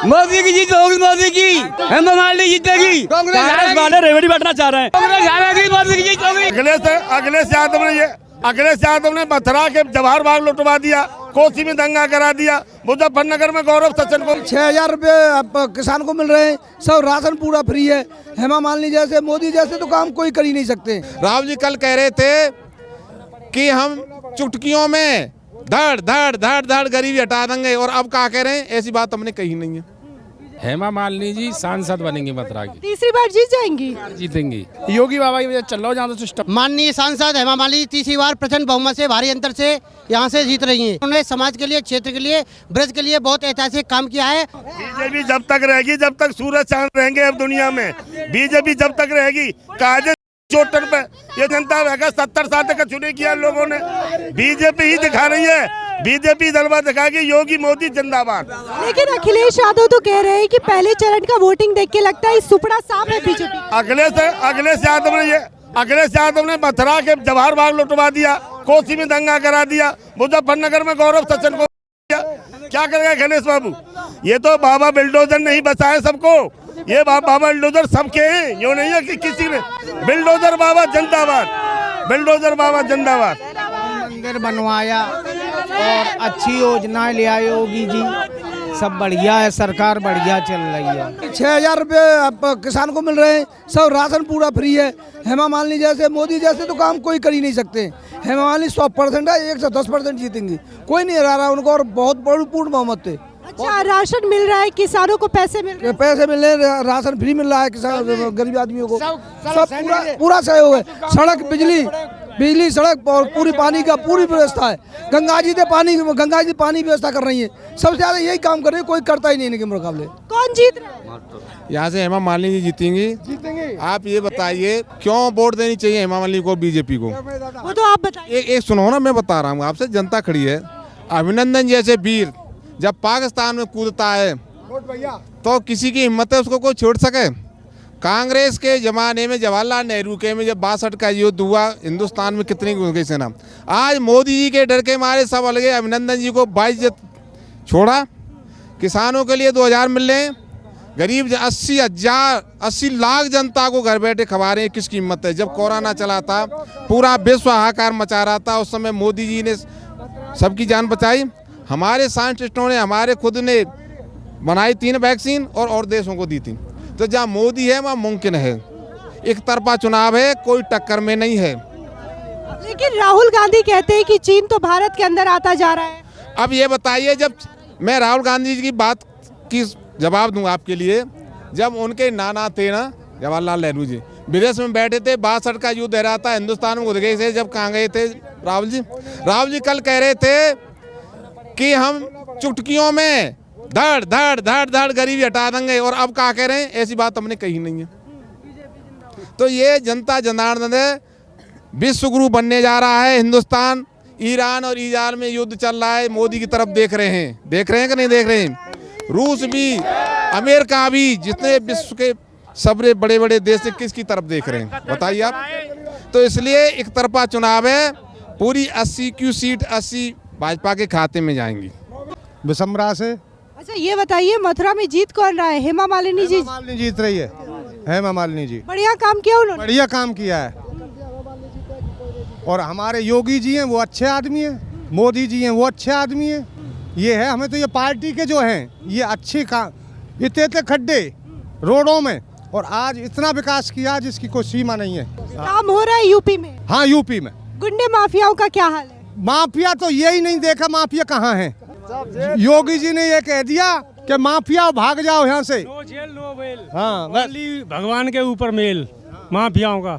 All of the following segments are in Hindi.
मोदी की जीत होगी, मोदी की हेमा मालिनी जीतेगी। कांग्रेस वाले रेवड़ी बैठना चाह रहे हैं। कांग्रेस हारेगी, मोदी की जीत होगी। अखिलेश यादव ने मथुरा के जवाहर बाग लुटवा दिया, कोसी में दंगा करा दिया, मुजफ्फरनगर में गौरव सचिन को 6,000 रुपये किसान को मिल रहे हैं, सब राशन पूरा फ्री है। हेमा मालिनी जैसे, मोदी जैसे तो काम कोई कर ही नहीं सकते। राहुल जी कल कह रहे थे कि हम चुटकियों में धड़ धड़ धड़ धड़ गरीबी हटा देंगे, और अब क्या कह रहे हैं, ऐसी बात हमने कही नहीं है। हेमा मालिनी जी सांसद बनेंगे मथुरा की, तीसरी बार जीत जाएंगी, जीतेंगी। योगी बाबा की वजह चल रहा हो जहाँ तो सिस्टम। माननीय सांसद हेमा मालिनी तीसरी बार प्रचंड बहुमत से, भारी अंतर से यहाँ से जीत रही हैं। उन्होंने समाज के लिए, क्षेत्र के लिए, ब्रज के लिए बहुत ऐतिहासिक काम किया है। बीजेपी जब तक रहेगी, जब तक सूरज चांद रहेंगे अब दुनिया में, बीजेपी जब तक रहेगी, काजे चोटर पे ये जनता रहेगा। 70 साल तक चुने किया लोगों ने, बीजेपी ही दिखा रही है, बीजेपी जलवा दिखाएगी। योगी मोदी जिंदाबाद। लेकिन अखिलेश यादव तो कह रहे हैं कि पहले चरण का वोटिंग देख के लगता है सुपड़ा साफ है बीजेपी। अखिलेश यादव ने मथुरा के जवाहर बाग लुटवा दिया, कोसी में दंगा करा दिया, मुजफ्फरनगर में गौरव सचिन को क्या करेगा अखिलेश बाबू। ये तो बाबा बिल्डोजर नहीं बचाए सबको, ये बाबा बिल्डोजर सबके हैं, यो नहीं है कि किसी ने। बिल्डोजर बाबा जिंदाबाद, बिल्डोजर बाबा जिंदाबाद। मंदिर बनवाया और अच्छी योजनाएं ले आए योगी जी, सब बढ़िया है, सरकार बढ़िया चल रही है। 6,000 रुपये किसान को मिल रहे हैं, सब राशन पूरा फ्री है। हेमा मालिनी जैसे, मोदी जैसे तो काम कोई कर ही नहीं सकते। हेमा मालिनी 100% है, 110% जीतेंगी, कोई नहीं हरा रहा उनको, और बहुत बड़ी पूर्ण बहुमत थे। अच्छा, राशन मिल रहा है, किसानों को पैसे मिल रहे हैं, पैसे मिल रहे हैं, राशन फ्री मिल रहा है किसान गरीब आदमियों को, सब पूरा सहयोग है। सड़क, बिजली, सड़क और पूरी पानी का पूरी व्यवस्था है। गंगा जी पानी व्यवस्था कर रही है, सबसे ज्यादा यही काम कर रही है, कोई करता ही नहीं इनके मुकाबले। कौन जीत रहा है? यहाँ से हेमा मालिनी जी जीतेंगी। आप ये बताइए क्यों वोट देनी चाहिए हेमा मालिनी को, बीजेपी को? वो तो आप बताइए। एक सुनो ना, मैं बता रहा हूँ आपसे, जनता खड़ी है। अभिनंदन जैसे वीर जब पाकिस्तान में कूदता है तो किसी की हिम्मत है उसको कोई छोड़ सके? कांग्रेस के जमाने में, जवाहरलाल नेहरू के में, जब 62 का युद्ध हुआ, हिंदुस्तान में कितनी घुस गई सेना। आज मोदी जी के डर के मारे सब अलगे। अभिनंदन जी को 22 छोड़ा, किसानों के लिए 2,000 मिल रहे हैं, गरीब 80 लाख जनता को घर बैठे खवा रहे हैं। किसकी हिम्मत है? जब कोरोना चला था, पूरा विश्व हाहाकार मचा रहा था, उस समय मोदी जी ने सबकी जान बचाई। हमारे साइंटिस्टों ने, हमारे खुद ने बनाई 3 वैक्सीन और देशों को दी थी। तो जहाँ मोदी है वहाँ मुमकिन है। एक तरफा चुनाव है, कोई टक्कर में नहीं है। लेकिन राहुल गांधी कहते हैं कि चीन तो भारत के अंदर आता जा रहा है। अब ये बताइए, जब मैं राहुल गांधी जी की बात की जवाब दूं आपके लिए, जब उनके नाना थे ना, जवाहरलाल नेहरू जी विदेश में बैठे थे, 62 का युद्ध रहा था, हिंदुस्तान में घुस गए थे, जब कहाँ गए थे राहुल जी कल कह रहे थे कि हम चुटकियों में धड़ धड़ धड़ धड़ गरीबी हटा देंगे, और अब क्या कह रहे हैं, ऐसी बात हमने कही नहीं है। तो ये जनता जनार्दन है, विश्व गुरु बनने जा रहा है हिंदुस्तान। ईरान और इजराइल में युद्ध चल रहा है, मोदी की तरफ देख रहे हैं कि नहीं देख रहे हैं? रूस भी, अमेरिका भी, जितने विश्व के सबसे बड़े बड़े देश से किसकी तरफ देख रहे हैं बताइए आप? तो इसलिए एक तरफा चुनाव है, पूरी 80 की सीट 80 भाजपा के खाते में जाएंगी। बिसम्बरा से। अच्छा, ये बताइए मथुरा में जीत कौन रहा है? हेमा मालिनी जी जीत रही है। हेमा मालिनी जी बढ़िया काम किया उन्होंने, बढ़िया काम किया है। और हमारे योगी जी हैं वो अच्छे आदमी हैं, मोदी जी हैं वो अच्छे आदमी हैं। ये है, हमें तो ये पार्टी के जो हैं ये अच्छे काम, इतने खड्डे रोडों में, और आज इतना विकास किया जिसकी कोई सीमा नहीं है। काम हो रहा है यूपी में। हाँ, यूपी में। गुंडे माफियाओं का क्या हाल है? माफिया तो यही नहीं देखा, माफिया कहाँ है। योगी जी ने ये कह दिया कि माफिया भाग जाओ यहाँ से। No jail no bail. हाँ, भगवान के ऊपर मेल माफियाओं का।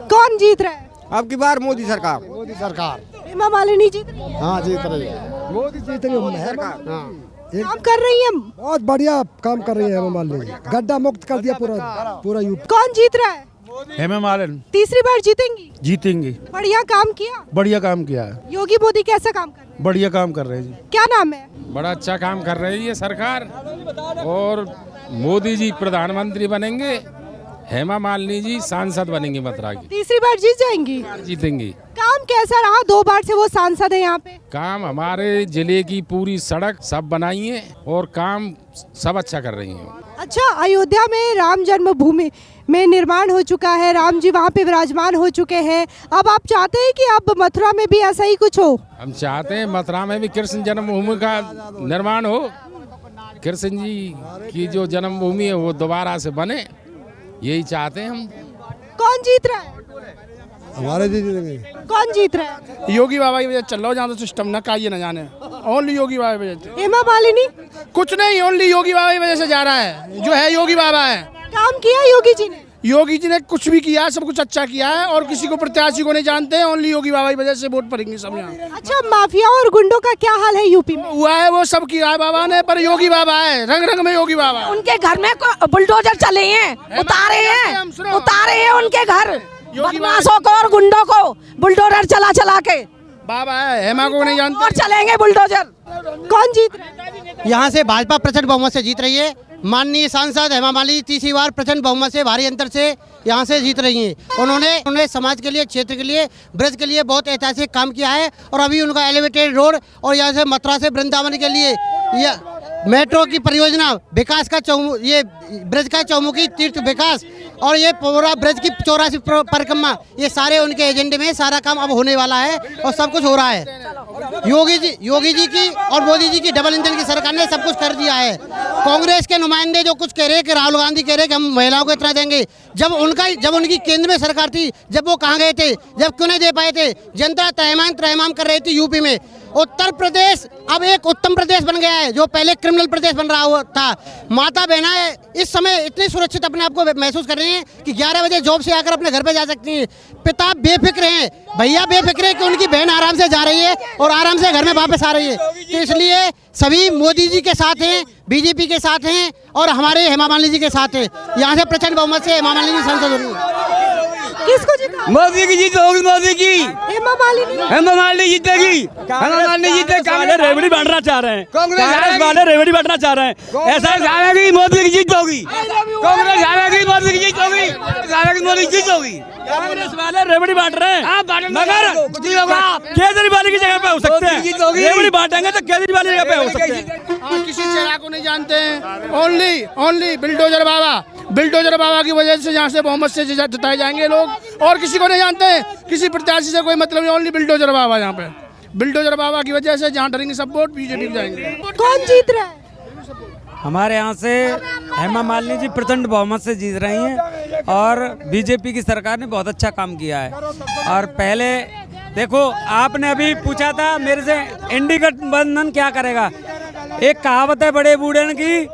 कौन जीत रहा है? अब की बार मोदी सरकार। हेमा मालिनी जीत रही है? हाँ, जीत रही है, मोदी जीत रही है। काम कर रही है, बहुत बढ़िया काम कर रही है हेमा मालिनी, गड्ढा मुक्त कर दिया पूरा यूपी। कौन जीत रहा है? हेमा मालिनी तीसरी बार जीतेंगी। बढ़िया काम किया है। योगी मोदी कैसा काम कर रहे हैं? बढ़िया काम कर रहे हैं जी। क्या नाम है? बड़ा अच्छा काम कर रही है सरकार, और मोदी जी प्रधानमंत्री बनेंगे, हेमा मालिनी जी सांसद बनेंगे मथुरा की, तीसरी बार जीत जाएंगी, जीतेंगी। काम काम कैसा रहा? 2 बार से वो सांसद है यहाँ पे। काम हमारे जिले की पूरी सड़क सब बनाई है और काम सब अच्छा कर रही है। अच्छा, अयोध्या में राम जन्मभूमि में निर्माण हो चुका है, राम जी वहाँ पे विराजमान हो चुके हैं। अब आप चाहते हैं कि अब मथुरा में भी ऐसा ही कुछ हो? हम चाहते हैं मथुरा में भी कृष्ण जन्मभूमि का निर्माण हो, कृष्ण जी की जो जन्मभूमि है वो दोबारा से बने, यही चाहते हैं हम। कौन जीत रहा है? हमारे जीतेंगे। कौन जीत रहा है? योगी बाबा की वजह चल रहा हो, जहाँ तो सिस्टम न चाहिए न जाने, ओनली योगी बाबा की वजह से। हेमा मालिनी कुछ नहीं, ओनली योगी बाबा की वजह से जा रहा है, जो है योगी बाबा है। काम किया योगी जी ने? योगी जी ने कुछ भी किया, सब कुछ अच्छा किया है, और किसी को प्रत्याशी को नहीं जानते हैं, ओनली योगी बाबा की वजह से वोट पड़ेंगे सब यहाँ। अच्छा, माफिया और गुंडों का क्या हाल है यूपी में? हुआ है वो सब किया है बाबा ने, पर योगी बाबा है, रंग रंग में योगी बाबा है। उनके घर में बुलडोजर चले हैं, उतारे हैं उनके घर, बदमाशों को और गुंडों को बुलडोजर चला चला के। बाबा है, हेमा को नहीं जानते। और चलेंगे बुलडोजर। कौन जीत रहा है? यहाँ से भाजपा प्रचंड बहुमत से जीत रही है। माननीय सांसद हेमा मालिनी तीसरी बार प्रचंड बहुमत से भारी अंतर से यहाँ से जीत रही हैं। उन्होंने समाज के लिए, क्षेत्र के लिए, ब्रज के लिए बहुत ऐतिहासिक काम किया है, और अभी उनका एलिवेटेड रोड और यहाँ से मथुरा से वृंदावन के लिए ये मेट्रो की परियोजना, विकास का ये ब्रज का चौमुखी तीर्थ विकास, और ये पूरा ब्रज की 84 परिक्रमा, ये सारे उनके एजेंडे में सारा काम अब होने वाला है और सब कुछ हो रहा है। योगी जी की और मोदी जी की डबल इंजन की सरकार ने सब कुछ कर दिया है। कांग्रेस के नुमाइंदे जो कुछ कह रहे हैं कि राहुल गांधी कह रहे हैं कि हम महिलाओं को इतना देंगे, जब उनकी केंद्र में सरकार थी, जब वो कहाँ गए थे, जब क्यों नहीं दे पाए थे? जनता त्रयमाम कर रही थी यूपी में। उत्तर प्रदेश अब एक उत्तम प्रदेश बन गया है, जो पहले क्रिमिनल प्रदेश बन रहा हुआ था। माता बहनें इस समय इतनी सुरक्षित अपने आप को महसूस कर रही हैं कि 11 बजे जॉब से आकर अपने घर पे जा सकती हैं। पिता बेफिक्र हैं, भैया बेफिक्र हैं कि उनकी बहन आराम से जा रही है और आराम से घर में वापस आ रही है। तो इसलिए सभी मोदी जी के साथ हैं, बीजेपी के साथ हैं, और हमारे हेमा मालिनी जी के साथ हैं। यहाँ से प्रचंड बहुमत से हेमा मालिनी सांसद हो रही है। किसको जीता? मोदी की जीत होगी, मोदी की। हेमा मालिनी? हेमा मालिनी जीतेगी। हेमा मालिनी जीतेगी। वाले रेवड़ी बांटना चाह रहे हैं, कांग्रेस वाले रेवड़ी बांटना चाह रहे हैं। ऐसा जाएगी, मोदी की जीत होगी। कांग्रेस जाएगी, मोदी की जीत होगी। जाएगी, मोदी की जीत होगी। कांग्रेस वाले रेवड़ी बांट रहे हैं, मगर केजरीवाल की जगह पे हो सकते हैं। रेवड़ी बांटेंगे तो केजरीवाल की जगह पे हो सकते हैं। किसी चेहरा को नहीं जानते हैं, ओनली बिल्डोजर बाबा की वजह से यहाँ से बहुमत से जिताए जाएंगे लोग, और किसी को नहीं जानते हैं। किसी प्रत्याशी से कोई मतलब नहीं, ओनली बिल्डोजर बाबा। यहाँ पे बिल्डोजर बाबा की वजह से जहाँ डरेंगे सब वोट बीजेपी को जाएंगे। कौन जीत रहा है? हमारे यहाँ से हेमा मालिनी जी प्रचंड बहुमत से जीत रही हैं, और बीजेपी की सरकार ने बहुत अच्छा काम किया है। और पहले देखो, आपने अभी पूछा था मेरे से इंडी गठबंधन क्या करेगा। एक कहावत है बड़े बूढ़े की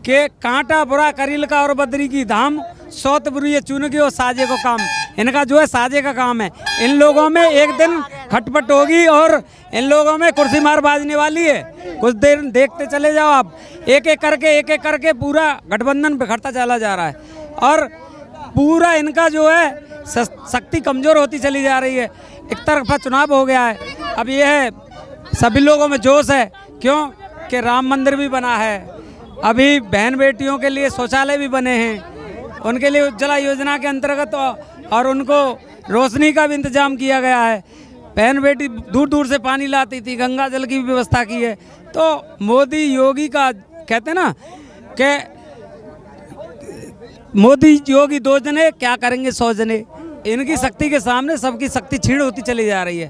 कि कांटा बुरा करील का और बद्री की धाम, सौत बुरी चुन की और साजे को काम। इनका जो है साजे का काम है। इन लोगों में एक दिन खटपट होगी और इन लोगों में कुर्सी मार बाजने वाली है। कुछ देर देखते चले जाओ आप, एक एक करके पूरा गठबंधन बिखरता चला जा रहा है, और पूरा इनका जो है शक्ति कमजोर होती चली जा रही है। एक तरफा चुनाव हो गया है, अब ये है सभी लोगों में जोश है, क्यों कि राम मंदिर भी बना है, अभी बहन बेटियों के लिए शौचालय भी बने हैं, उनके लिए उज्ज्वला योजना के अंतर्गत और उनको रोशनी का भी इंतजाम किया गया है। बहन बेटी दूर दूर से पानी लाती थी, गंगा जल की भी व्यवस्था की है। तो मोदी योगी का कहते हैं ना कि मोदी योगी 2 जने क्या करेंगे 100 जने। इनकी शक्ति के सामने सबकी शक्ति छीड़ होती चली जा रही है।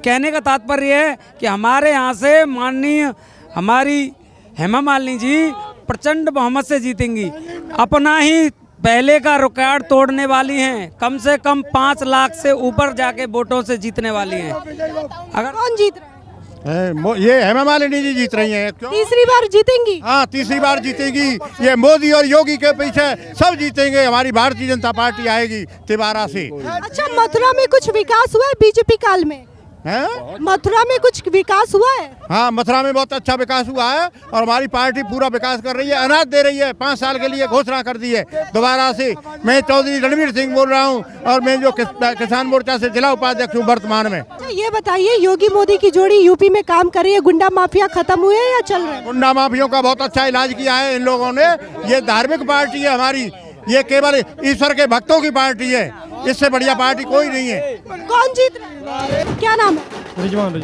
कहने का तात्पर्य है कि हमारे यहाँ से माननीय हमारी हेमा मालिनी जी प्रचंड बहुमत से जीतेंगी। अपना ही पहले का रिकॉर्ड तोड़ने वाली हैं, कम से कम 5 लाख से ऊपर जाके वोटों से जीतने वाली हैं। अगर कौन जीत रहा है? ये हेमा मालिनी जी जीत रही हैं। क्यों? तीसरी बार जीतेंगी? हाँ, तीसरी बार जीतेगी। ये मोदी और योगी के पीछे सब जीतेंगे। हमारी भारतीय जनता पार्टी आएगी तिबारा से। अच्छा, मथुरा में कुछ विकास हुआ है बीजेपी काल में? मथुरा में कुछ विकास हुआ है? हाँ, मथुरा में बहुत अच्छा विकास हुआ है, और हमारी पार्टी पूरा विकास कर रही है। अनाज दे रही है, 5 साल के लिए घोषणा कर दी है दोबारा से। मैं चौधरी रणवीर सिंह बोल रहा हूँ, और मैं जो किसान मोर्चा से जिला उपाध्यक्ष हूँ वर्तमान में। अच्छा, ये बताइए, योगी मोदी की जोड़ी यूपी में काम कर रही है, गुंडा माफिया खत्म हुए या चल रहे हैं? गुंडा माफियों का बहुत अच्छा इलाज किया है इन लोगों ने। ये धार्मिक पार्टी है हमारी, ये केवल ईश्वर के भक्तों की पार्टी है। इससे बढ़िया पार्टी कोई नहीं है। कौन जीत रहा है? क्या नाम है? रिजवान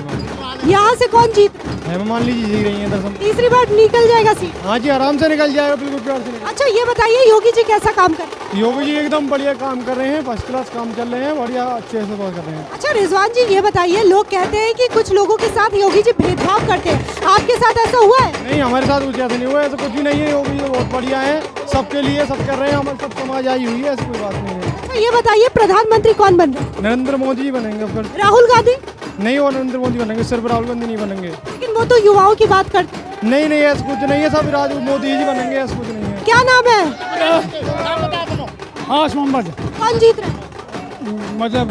यहाँ से कौन जीत रहा है? हेमा मालिनी जी जीत रही हैं दरअसल। तीसरी बार निकल जाएगा सीट? हाँ जी, आराम से निकल जाएगा, बिल्कुल प्यार से निकल। अच्छा ये बताइए योगी जी कैसा काम कर रहे हैं? योगी जी एकदम बढ़िया काम कर रहे हैं, फर्स्ट क्लास काम चल रहे हैं, बढ़िया अच्छे से कर रहे हैं। अच्छा रिजवान जी ये बताइए, लोग कहते हैं कि कुछ लोगों के साथ योगी जी भेदभाव करते हैं, आपके साथ ऐसा हुआ है? नहीं, हमारे साथ कुछ ऐसा नहीं हुआ, ऐसा कुछ भी नहीं है। योगी जी बहुत बढ़िया है, सबके लिए सब कर रहे हैं, हमारे सब समाज आई हुई है, ऐसी कोई बात नहीं है। अच्छा ये बताइए प्रधानमंत्री कौन बन रहे हैं? नरेंद्र मोदी बनेंगे फिर। राहुल गांधी? नहीं, वो नरेंद्र मोदी बनेंगे, सिर्फ राहुल गांधी नहीं बनेंगे। लेकिन वो तो युवाओं की बात करते हैं। नहीं नहीं, ऐसा कुछ नहीं है, सब राहुल मोदी जी बनेंगे, ऐसा कुछ नहीं है। क्या नाम है? हाँ, मोहम्मद। कौन जीत रहा है? मतलब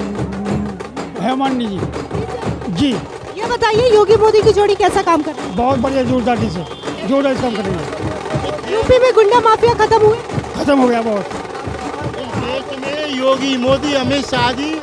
हेमानी जी जी। ये बताइए योगी मोदी की जोड़ी कैसा काम कर रही बहुत बढ़िया, जोरदारी से जोरदार काम करेंगे। है? यूपी में गुंडा माफिया खत्म हुए? खत्म हो गया बहुत। देश में योगी मोदी अमित शाह जी